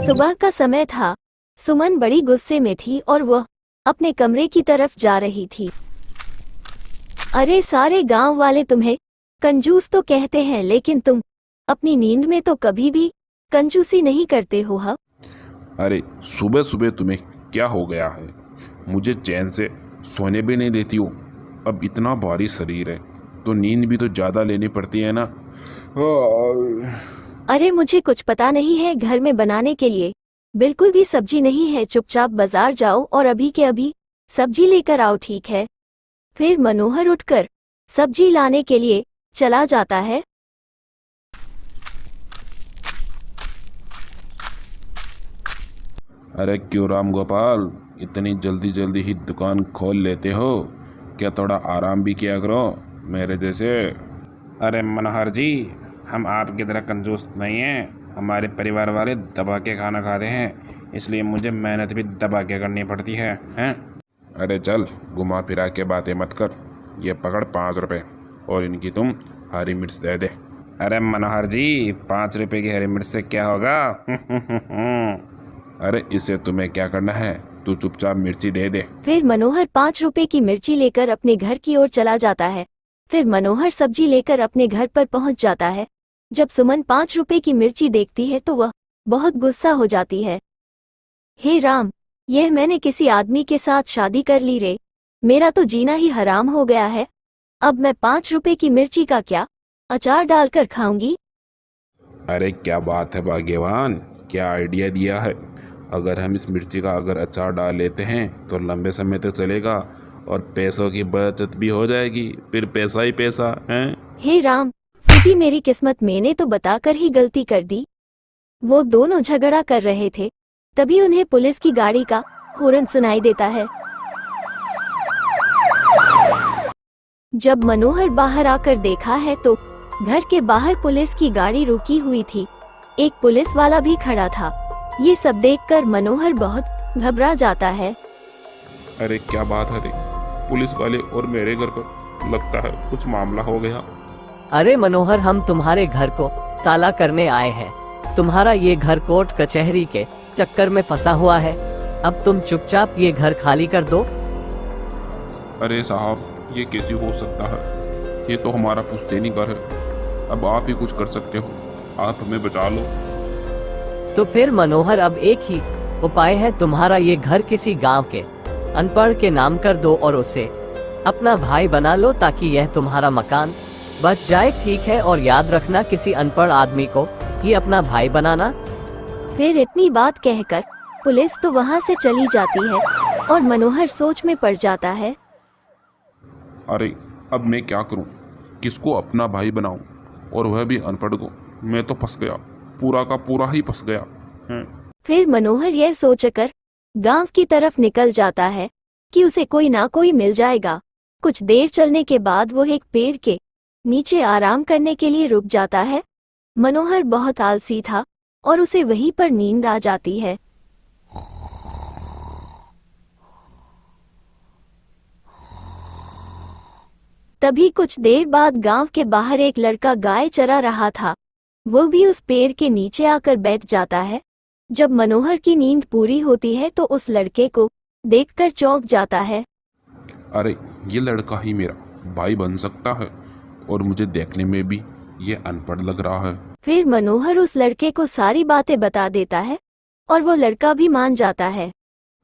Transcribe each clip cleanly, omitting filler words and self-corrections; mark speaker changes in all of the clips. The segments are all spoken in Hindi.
Speaker 1: सुबह का समय था। सुमन बड़ी गुस्से में थी और वह अपने कमरे की तरफ जा रही थी। अरे सारे गांव वाले तुम्हें कंजूस तो कहते हैं, लेकिन तुम अपनी नींद में तो कभी भी कंजूसी नहीं करते हो। हा?
Speaker 2: अरे सुबह सुबह तुम्हें क्या हो गया है? मुझे चैन से सोने भी नहीं देती हो। अब इतना भारी शरीर है तो नींद भी तो ज़्यादा लेनी पड़ती है ना।
Speaker 1: अरे मुझे कुछ पता नहीं है, घर में बनाने के लिए बिल्कुल भी सब्जी नहीं है। चुपचाप बाजार जाओ और अभी के अभी सब्जी लेकर आओ, ठीक है? फिर मनोहर उठकर सब्जी लाने के लिए चला जाता है।
Speaker 2: अरे क्यों राम गोपाल, इतनी जल्दी जल्दी ही दुकान खोल लेते हो? क्या थोड़ा आराम भी किया करो मेरे जैसे।
Speaker 3: अरे मनोहर जी, हम आपकी तरह कंजूस नहीं हैं। हमारे परिवार वाले दबा के खाना खाते हैं, इसलिए मुझे मेहनत भी दबा के करनी पड़ती है, हैं?
Speaker 2: अरे चल, घुमा फिरा के बातें मत कर। ये पकड़ 5 रुपए और इनकी तुम हरी मिर्च दे दे।
Speaker 3: अरे मनोहर जी, 5 रुपए की हरी मिर्च से क्या होगा?
Speaker 2: अरे इससे तुम्हें क्या करना है, तू चुपचाप मिर्ची दे दे।
Speaker 1: फिर मनोहर 5 रुपए की मिर्ची लेकर अपने घर की ओर चला जाता है। फिर मनोहर सब्जी लेकर अपने घर पर पहुंच जाता है। जब सुमन 5 रुपए की मिर्ची देखती है तो वह बहुत गुस्सा हो जाती है। हे राम, यह मैंने किसी आदमी के साथ शादी कर ली रे। मेरा तो जीना ही हराम हो गया है। अब मैं 5 रुपए की मिर्ची का क्या अचार डालकर खाऊंगी?
Speaker 2: अरे क्या बात है भाग्यवान, क्या आइडिया दिया है। अगर हम इस मिर्ची का अगर अचार डाल लेते हैं तो लंबे समय तक चलेगा और पैसों की बचत भी हो जाएगी। फिर पैसा ही पैसा है।
Speaker 1: हे राम, फूटी मेरी किस्मत, मैंने तो बताकर ही गलती कर दी। वो दोनों झगड़ा कर रहे थे, तभी उन्हें पुलिस की गाड़ी का हॉर्न सुनाई देता है। जब मनोहर बाहर आकर देखा है तो घर के बाहर पुलिस की गाड़ी रुकी हुई थी। एक पुलिस वाला भी खड़ा था। ये सब देखकर मनोहर बहुत घबरा जाता है।
Speaker 2: अरे क्या बात है रे, पुलिस वाले और मेरे घर पर लगता है कुछ मामला हो गया।
Speaker 4: अरे मनोहर, हम तुम्हारे घर को ताला करने आए हैं। तुम्हारा ये घर कोर्ट कचहरी के चक्कर में फंसा हुआ है। अब तुम चुपचाप ये घर खाली कर दो।
Speaker 2: अरे साहब, ये कैसे हो सकता है? ये तो हमारा पुश्तैनी घर है। अब आप ही कुछ कर सकते हो, आप हमें बचा लो।
Speaker 4: तो फिर मनोहर, अब एक ही उपाय है। तुम्हारा ये घर किसी गांव के अनपढ़ के नाम कर दो और उसे अपना भाई बना लो, ताकि यह तुम्हारा मकान बच जाए, ठीक है? और याद रखना, किसी अनपढ़ आदमी को ही अपना भाई बनाना।
Speaker 1: फिर इतनी बात कहकर पुलिस तो वहां से चली जाती है और मनोहर सोच में पड़ जाता है।
Speaker 2: अरे अब मैं क्या करूं? किसको अपना भाई बनाऊं, और वह भी अनपढ़ को? मैं तो फंस गया, पूरा का पूरा ही फंस गया।
Speaker 1: फिर मनोहर यह सोचकर गांव की तरफ निकल जाता है कि उसे कोई ना कोई मिल जाएगा। कुछ देर चलने के बाद वो एक पेड़ के नीचे आराम करने के लिए रुक जाता है। मनोहर बहुत आलसी था और उसे वहीं पर नींद आ जाती है। तभी कुछ देर बाद गांव के बाहर एक लड़का गाय चरा रहा था। वो भी उस पेड़ के नीचे आकर बैठ जाता है। जब मनोहर की नींद पूरी होती है तो उस लड़के को देखकर चौंक जाता है।
Speaker 2: अरे ये लड़का ही मेरा भाई बन सकता है, और मुझे देखने में भी ये अनपढ़ लग रहा है।
Speaker 1: फिर मनोहर उस लड़के को सारी बातें बता देता है और वो लड़का भी मान जाता है।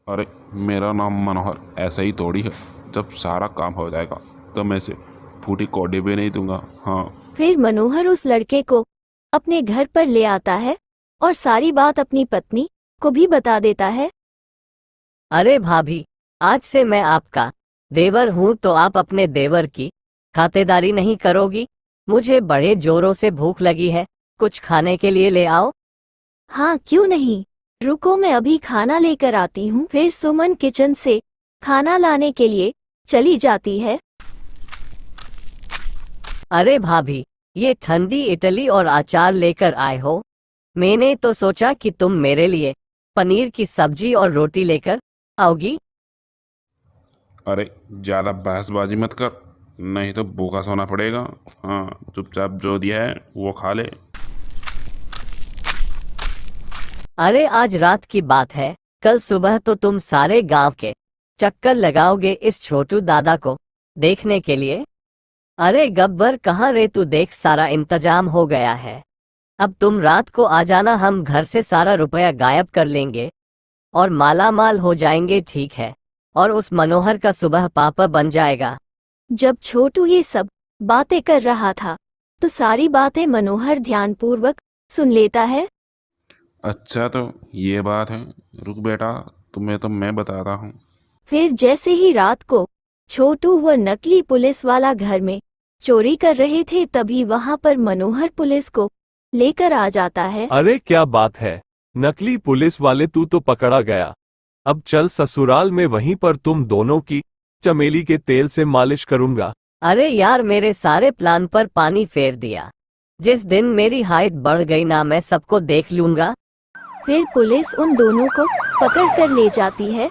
Speaker 2: अरे मेरा नाम मनोहर ऐसा ही थोड़ी है, जब सारा काम हो जाएगा तो मैं से फूटी कौड़ी भी नहीं दूंगा। हाँ।
Speaker 1: फिर मनोहर उस लड़के को अपने घर पर ले आता है और सारी बात अपनी पत्नी को भी बता देता है।
Speaker 4: अरे भाभी, आज से मैं आपका देवर हूँ, तो आप अपने देवर की खातिरदारी नहीं करोगी? मुझे बड़े जोरों से भूख लगी है, कुछ खाने के लिए ले आओ।
Speaker 1: हाँ क्यों नहीं, रुको मैं अभी खाना लेकर आती हूँ। फिर सुमन किचन से खाना लाने के लिए चली जाती है।
Speaker 4: अरे भाभी, ये ठंडी इडली और अचार लेकर आए हो। मैंने तो सोचा कि तुम मेरे लिए पनीर की सब्जी और रोटी लेकर आओगी।
Speaker 2: अरे ज़्यादा बहसबाजी मत कर, नहीं तो भूखा सोना पड़ेगा। हाँ, चुपचाप जो दिया है वो खा ले।
Speaker 4: अरे आज रात की बात है, कल सुबह तो तुम सारे गांव के चक्कर लगाओगे इस छोटू दादा को देखने के लिए। अरे गब्बर कहाँ रे तू, देख सारा इंतजाम हो गया है। अब तुम रात को आ जाना, हम घर से सारा रुपया गायब कर लेंगे और माला माल हो जाएंगे, ठीक है? और उस मनोहर का सुबह पापा बन जाएगा।
Speaker 1: जब छोटू ये सब बातें कर रहा था तो सारी बातें मनोहर ध्यानपूर्वक सुन लेता है।
Speaker 2: अच्छा तो ये बात है, रुक बेटा, तुम्हें तो मैं बताता हूँ।
Speaker 1: फिर जैसे ही रात को छोटू व नकली पुलिस वाला घर में चोरी कर रहे थे, तभी वहां पर मनोहर पुलिस को लेकर आ जाता है।
Speaker 5: अरे क्या बात है, नकली पुलिस वाले तू तो पकड़ा गया। अब चल ससुराल में, वहीं पर तुम दोनों की चमेली के तेल से मालिश करूंगा।
Speaker 4: अरे यार मेरे सारे प्लान पर पानी फेर दिया। जिस दिन मेरी हाइट बढ़ गई ना, मैं सबको देख लूंगा।
Speaker 1: फिर पुलिस उन दोनों को पकड़ कर ले जाती है